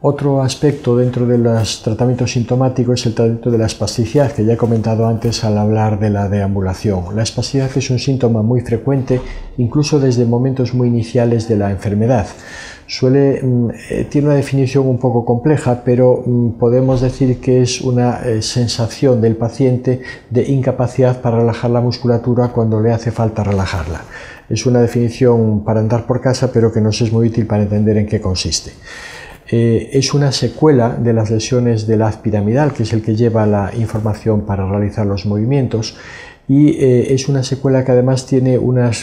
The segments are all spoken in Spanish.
Otro aspecto dentro de los tratamientos sintomáticos es el tratamiento de la espasticidad, que ya he comentado antes al hablar de la deambulación. La espasticidad es un síntoma muy frecuente, incluso desde momentos muy iniciales de la enfermedad. Tiene una definición un poco compleja, pero podemos decir que es una sensación del paciente de incapacidad para relajar la musculatura cuando le hace falta relajarla. Es una definición para andar por casa, pero que nos es muy útil para entender en qué consiste. Es una secuela de las lesiones del haz piramidal, que es el que lleva la información para realizar los movimientos, y es una secuela que además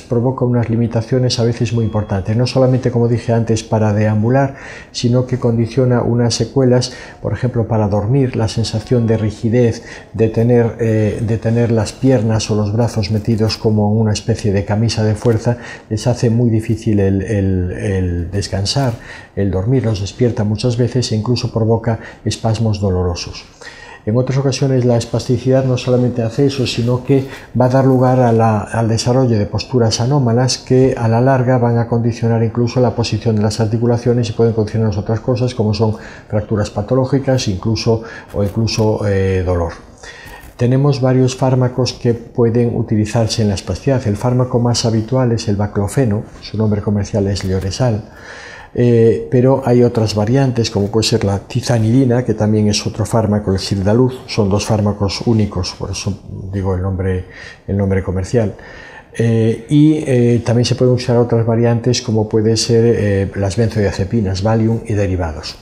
provoca unas limitaciones a veces muy importantes, no solamente, como dije antes, para deambular, sino que condiciona unas secuelas, por ejemplo, para dormir, la sensación de rigidez, de tener las piernas o los brazos metidos como en una especie de camisa de fuerza, les hace muy difícil el descansar, el dormir, los despierta muchas veces e incluso provoca espasmos dolorosos. En otras ocasiones la espasticidad no solamente hace eso, sino que va a dar lugar al desarrollo de posturas anómalas que a la larga van a condicionar incluso la posición de las articulaciones y pueden condicionar otras cosas como son fracturas patológicas o incluso dolor. Tenemos varios fármacos que pueden utilizarse en la espasticidad. El fármaco más habitual es el baclofeno, su nombre comercial es Lioresal. Pero hay otras variantes como puede ser la tizanidina, que también es otro fármaco, el Sildaluz. Son dos fármacos únicos, por eso digo el nombre comercial. También se pueden usar otras variantes como puede ser las benzodiazepinas, Valium y derivados.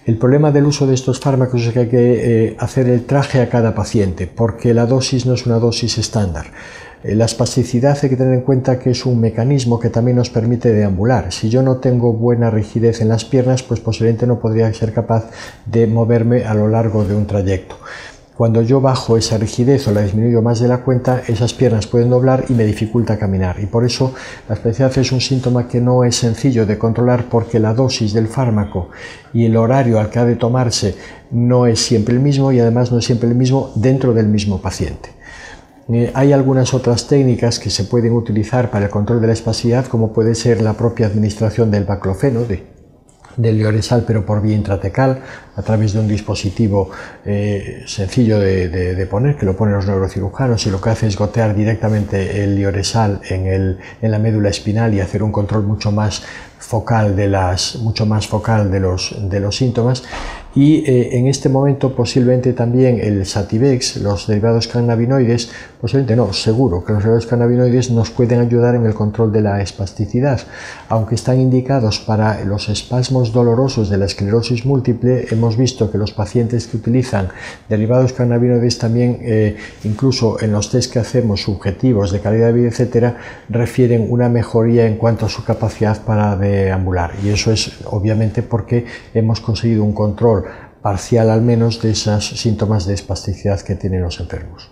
El problema del uso de estos fármacos es que hay que hacer el traje a cada paciente, porque la dosis no es una dosis estándar. La espasticidad hay que tener en cuenta que es un mecanismo que también nos permite deambular. Si yo no tengo buena rigidez en las piernas, pues posiblemente no podría ser capaz de moverme a lo largo de un trayecto. Cuando yo bajo esa rigidez o la disminuyo más de la cuenta, esas piernas pueden doblar y me dificulta caminar. Y por eso la espasticidad es un síntoma que no es sencillo de controlar, porque la dosis del fármaco y el horario al que ha de tomarse no es siempre el mismo, y además no es siempre el mismo dentro del mismo paciente. Hay algunas otras técnicas que se pueden utilizar para el control de la espasticidad, como puede ser la propia administración del baclofeno, del Lioresal, pero por vía intratecal, a través de un dispositivo sencillo de poner, que lo ponen los neurocirujanos, y lo que hace es gotear directamente el Lioresal en la médula espinal y hacer un control mucho más focal de los síntomas. Y en este momento posiblemente también el Sativex, los derivados cannabinoides, posiblemente no, seguro que los derivados cannabinoides nos pueden ayudar en el control de la espasticidad. Aunque están indicados para los espasmos dolorosos de la esclerosis múltiple, hemos visto que los pacientes que utilizan derivados cannabinoides también, incluso en los test que hacemos subjetivos de calidad de vida, etcétera, refieren una mejoría en cuanto a su capacidad para deambular. Y eso es obviamente porque hemos conseguido un control parcial al menos de esos síntomas de espasticidad que tienen los enfermos.